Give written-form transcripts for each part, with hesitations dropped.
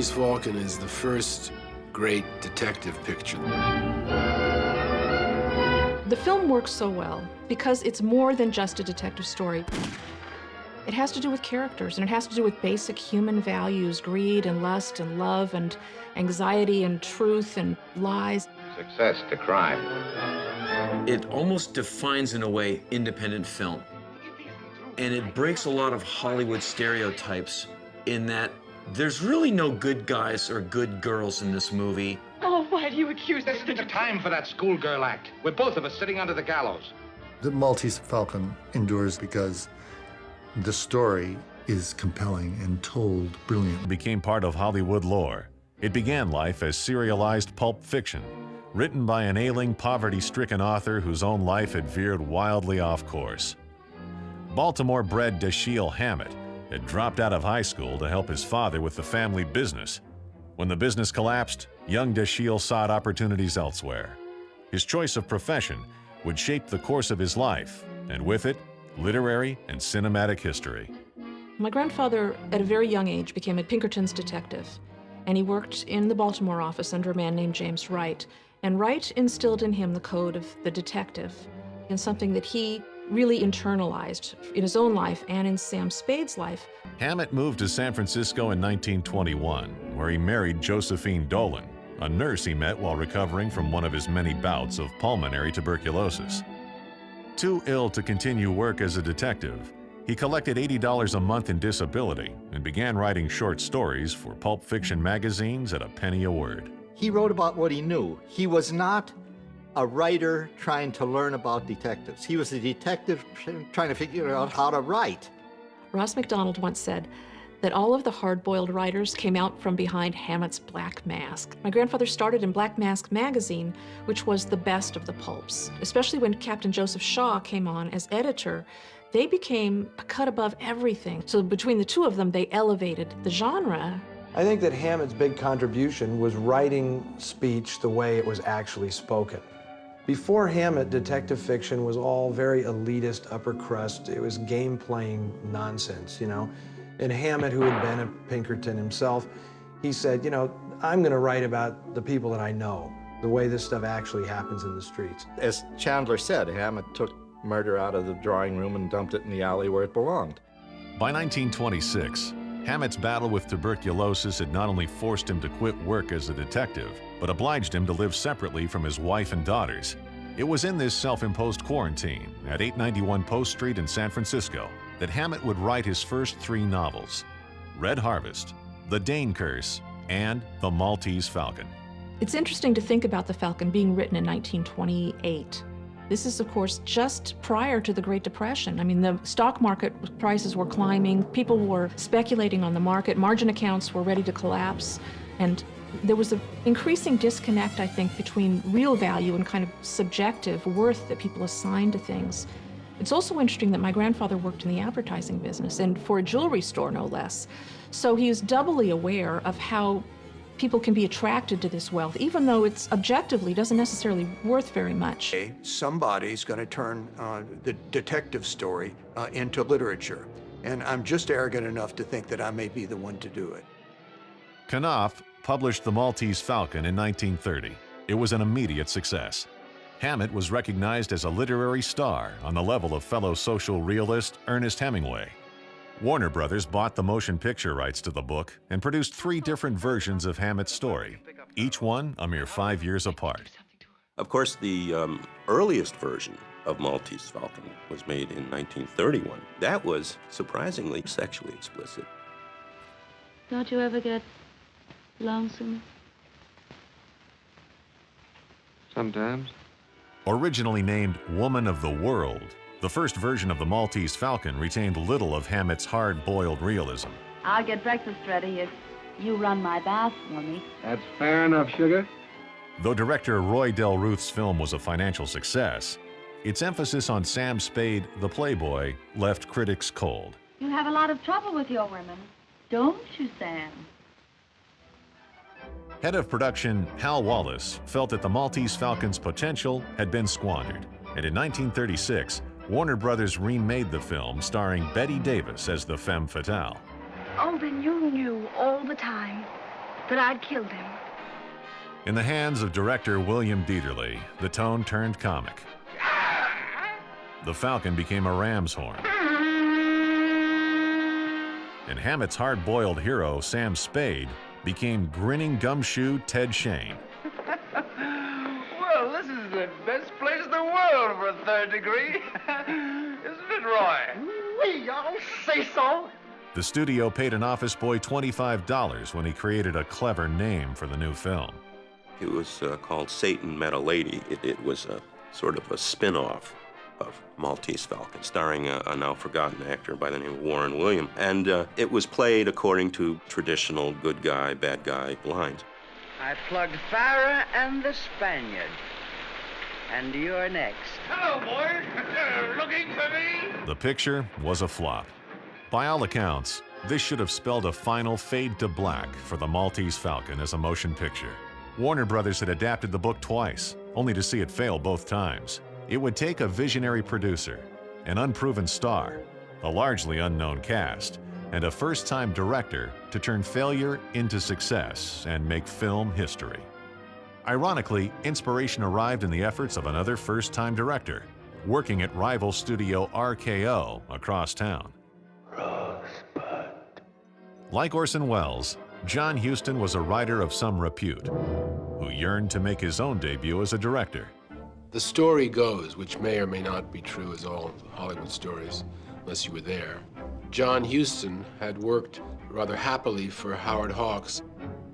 Maltese Falcon is the first great detective picture. The film works so well because it's more than just a detective story. It has to do with characters, and it has to do with basic human values, greed and lust and love and anxiety and truth and lies. Success to crime. It almost defines, in a way, independent film. And it breaks a lot of Hollywood stereotypes in that there's really no good guys or good girls in this movie. Oh, why do you accuse us? There's time for that schoolgirl act. We're both of us sitting under the gallows. The Maltese Falcon endures because the story is compelling and told brilliantly. Became part of Hollywood lore. It began life as serialized pulp fiction, written by an ailing, poverty-stricken author whose own life had veered wildly off course. Baltimore-bred Dashiell Hammett had dropped out of high school to help his father with the family business. When the business collapsed, young Dashiell sought opportunities elsewhere. His choice of profession would shape the course of his life, and with it, literary and cinematic history. My grandfather, at a very young age, became a Pinkerton's detective, and he worked in the Baltimore office under a man named James Wright. And Wright instilled in him the code of the detective, and something that he really internalized in his own life and in Sam Spade's life. Hammett moved to San Francisco in 1921, where he married Josephine Dolan, a nurse he met while recovering from one of his many bouts of pulmonary tuberculosis. Too ill to continue work as a detective, he collected $80 a month in disability and began writing short stories for pulp fiction magazines at a penny a word. He wrote about what he knew. He was not a writer trying to learn about detectives. He was a detective trying to figure out how to write. Ross MacDonald once said that all of the hard-boiled writers came out from behind Hammett's black mask. My grandfather started in Black Mask magazine, which was the best of the pulps. Especially when Captain Joseph Shaw came on as editor, they became a cut above everything. So between the two of them, they elevated the genre. I think that Hammett's big contribution was writing speech the way it was actually spoken. Before Hammett, detective fiction was all very elitist, upper crust. It was game-playing nonsense, you know? And Hammett, who had been a Pinkerton himself, he said, you know, I'm going to write about the people that I know, the way this stuff actually happens in the streets. As Chandler said, Hammett took murder out of the drawing room and dumped it in the alley where it belonged. By 1926, Hammett's battle with tuberculosis had not only forced him to quit work as a detective, but obliged him to live separately from his wife and daughters. It was in this self-imposed quarantine at 891 Post Street in San Francisco that Hammett would write his first three novels: Red Harvest, The Dane Curse, and The Maltese Falcon. It's interesting to think about The Falcon being written in 1928. This is, of course, just prior to the Great Depression. I mean, the stock market prices were climbing, people were speculating on the market, margin accounts were ready to collapse, and there was an increasing disconnect, I think, between real value and kind of subjective worth that people assign to things. It's also interesting that my grandfather worked in the advertising business, and for a jewelry store, no less. So he is doubly aware of how people can be attracted to this wealth, even though it's objectively doesn't necessarily worth very much. Somebody's going to turn the detective story into literature, and I'm just arrogant enough to think that I may be the one to do it. Knopf published The Maltese Falcon in 1930. It was an immediate success. Hammett was recognized as a literary star on the level of fellow social realist Ernest Hemingway. Warner Brothers bought the motion picture rights to the book and produced 3 different versions of Hammett's story, each one a mere 5 years apart. Of course, the earliest version of Maltese Falcon was made in 1931. That was surprisingly sexually explicit. Don't you ever get lonesome? Sometimes. Originally named Woman of the World, the first version of The Maltese Falcon retained little of Hammett's hard-boiled realism. I'll get breakfast ready if you run my bath for me. That's fair enough, sugar. Though director Roy Del Ruth's film was a financial success, its emphasis on Sam Spade, the playboy, left critics cold. You have a lot of trouble with your women, don't you, Sam? Head of production Hal Wallace felt that The Maltese Falcon's potential had been squandered, and in 1936, Warner Brothers remade the film starring Bette Davis as the femme fatale. Oh, then you knew all the time. that I'd killed him. In the hands of director William Dieterle, the tone turned comic. The Falcon became a ram's horn. And Hammett's hard-boiled hero, Sam Spade, became grinning gumshoe Ted Shane. Well, this is the best place in the world for a third degree. Isn't it, Roy? We all say so. The studio paid an office boy $25 when he created a clever name for the new film. It was called Satan Met a Lady. It was a sort of a spin-off of Maltese Falcon, starring a now forgotten actor by the name of Warren William. And it was played according to traditional good guy, bad guy lines. I plugged Farah and the Spaniard. And you're next. Hello, boys. Looking for me? The picture was a flop. By all accounts, this should have spelled a final fade to black for the Maltese Falcon as a motion picture. Warner Brothers had adapted the book twice, only to see it fail both times. It would take a visionary producer, an unproven star, a largely unknown cast, and a first-time director to turn failure into success and make film history. Ironically, inspiration arrived in the efforts of another first-time director, working at rival studio RKO across town. Like Orson Welles, John Huston was a writer of some repute, who yearned to make his own debut as a director. The story goes, which may or may not be true as all Hollywood stories, unless you were there. John Huston had worked rather happily for Howard Hawks.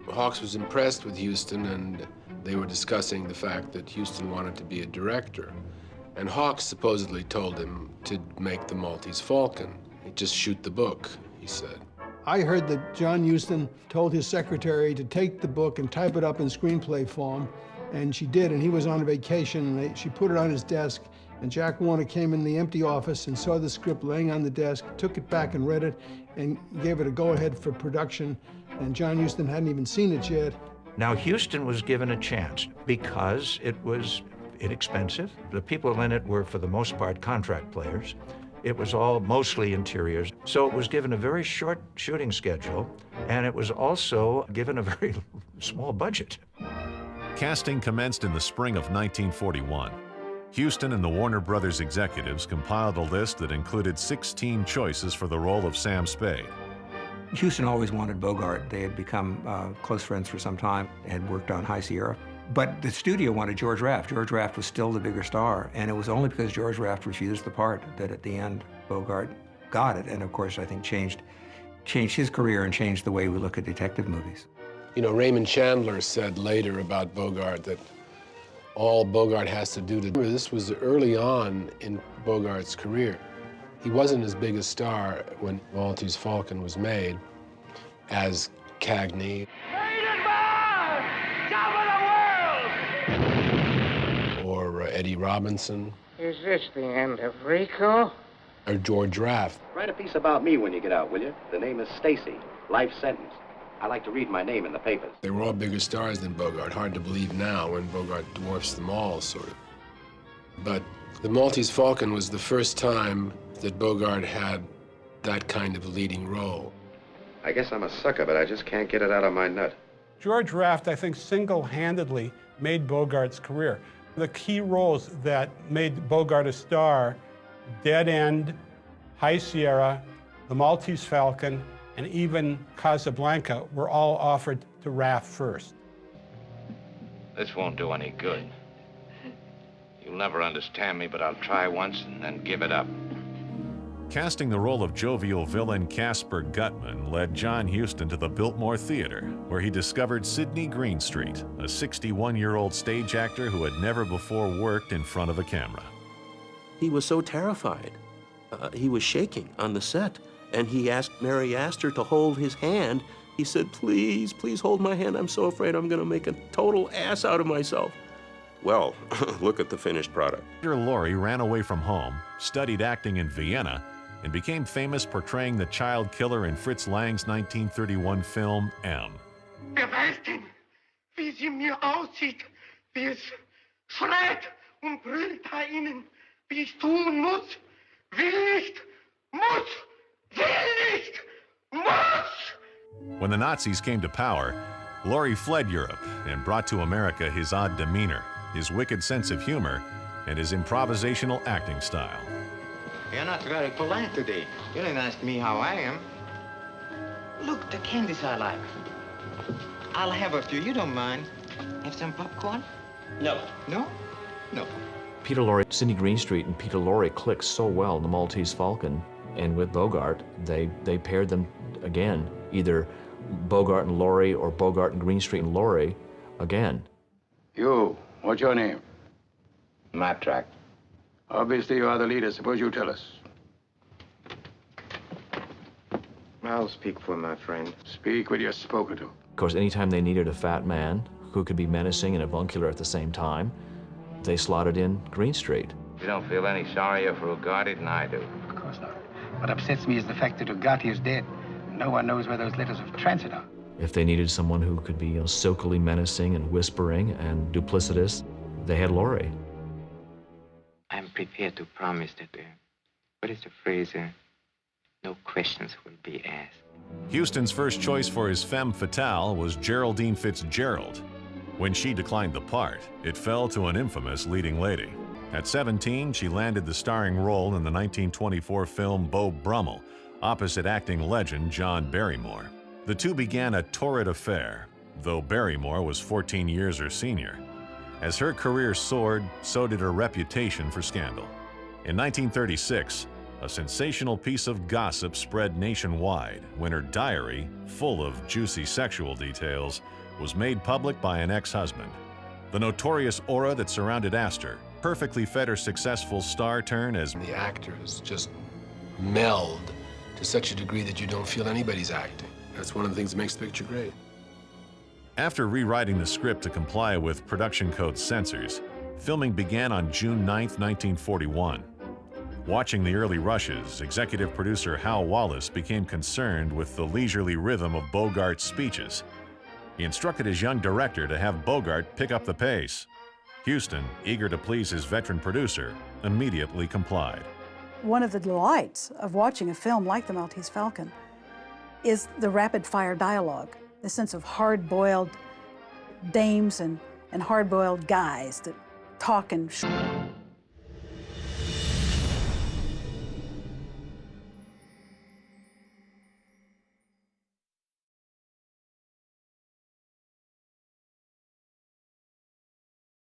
Hawks was impressed with Huston, and they were discussing the fact that Huston wanted to be a director. And Hawks supposedly told him to make the Maltese Falcon. He'd just shoot the book, he said. I heard that John Huston told his secretary to take the book and type it up in screenplay form, and she did, and he was on vacation, and she put it on his desk, and Jack Warner came in the empty office and saw the script laying on the desk, took it back and read it, and gave it a go-ahead for production, and John Huston hadn't even seen it yet. Now, Huston was given a chance because it was inexpensive. The people in it were, for the most part, contract players. It was all mostly interiors. So it was given a very short shooting schedule, and it was also given a very small budget. Casting commenced in the spring of 1941. Huston and the Warner Brothers executives compiled a list that included 16 choices for the role of Sam Spade. Huston always wanted Bogart. They had become close friends for some time, had worked on High Sierra. But the studio wanted George Raft. George Raft was still the bigger star, and it was only because George Raft refused the part that at the end Bogart got it, and of course I think changed his career and changed the way we look at detective movies. You know, Raymond Chandler said later about Bogart that all Bogart has to do to... This was early on in Bogart's career. He wasn't as big a star when Maltese Falcon was made as Cagney. Or Eddie Robinson. Is this the end of Rico? Or George Raft. Write a piece about me when you get out, will you? The name is Stacy. Life sentence. I like to read my name in the papers. They were all bigger stars than Bogart. Hard to believe now when Bogart dwarfs them all, sort of. But the Maltese Falcon was the first time that Bogart had that kind of leading role. I guess I'm a sucker, but I just can't get it out of my nut. George Raft, I think, single-handedly made Bogart's career. The key roles that made Bogart a star, Dead End, High Sierra, The Maltese Falcon, and even Casablanca were all offered to Raft first. This won't do any good. You'll never understand me, but I'll try once and then give it up. Casting the role of jovial villain Caspar Gutman led John Huston to the Biltmore Theater, where he discovered Sidney Greenstreet, a 61-year-old stage actor who had never before worked in front of a camera. He was so terrified. He was shaking on the set, and he asked Mary Astor to hold his hand. He said, "Please, please hold my hand. I'm so afraid I'm going to make a total ass out of myself." Well, look at the finished product. Peter Lorre ran away from home, studied acting in Vienna, and became famous portraying the child killer in Fritz Lang's 1931 film M. Wer weiß denn, wie sie mir aussieht, wie es schreit und brüllt da innen, wie ich tun muss, will nicht, muss, will nicht, muss! When the Nazis came to power, Laurie fled Europe and brought to America his odd demeanor, his wicked sense of humor, and his improvisational acting style. You're not very polite today. You didn't ask me how I am. Look, the candies I like. I'll have a few. You don't mind? Have some popcorn? No. No? No. Peter Lorre, Sidney Greenstreet and Peter Lorre clicked so well in the Maltese Falcon, and with Bogart, they paired them again, either Bogart and Lorre or Bogart and Greenstreet and Lorre again. You, what's your name? Map track. Obviously, you are the leader. Suppose you tell us. I'll speak for my friend. Speak when you're spoken to. Of course, anytime they needed a fat man who could be menacing and avuncular at the same time, they slotted in Greenstreet. You don't feel any sorrier for Ugarte than I do. Of course not. What upsets me is the fact that Ugarte is dead. No one knows where those letters of transit are. If they needed someone who could be silkily menacing and whispering and duplicitous, they had Lorre. I'm prepared to promise that, what is the phrase? No questions will be asked. Huston's first choice for his femme fatale was Geraldine Fitzgerald. When she declined the part, it fell to an infamous leading lady. At 17, she landed the starring role in the 1924 film Beau Brummel, opposite acting legend John Barrymore. The two began a torrid affair, though Barrymore was 14 years her senior. As her career soared, so did her reputation for scandal. In 1936, a sensational piece of gossip spread nationwide when her diary, full of juicy sexual details, was made public by an ex-husband. The notorious aura that surrounded Astor perfectly fed her successful star turn as the actors just meld to such a degree that you don't feel anybody's acting. That's one of the things that makes the picture great. After rewriting the script to comply with production code censors, filming began on June 9, 1941. Watching the early rushes, executive producer Hal Wallace became concerned with the leisurely rhythm of Bogart's speeches. He instructed his young director to have Bogart pick up the pace. Huston, eager to please his veteran producer, immediately complied. One of the delights of watching a film like The Maltese Falcon is the rapid-fire dialogue, the sense of hard-boiled dames and hard-boiled guys that talk and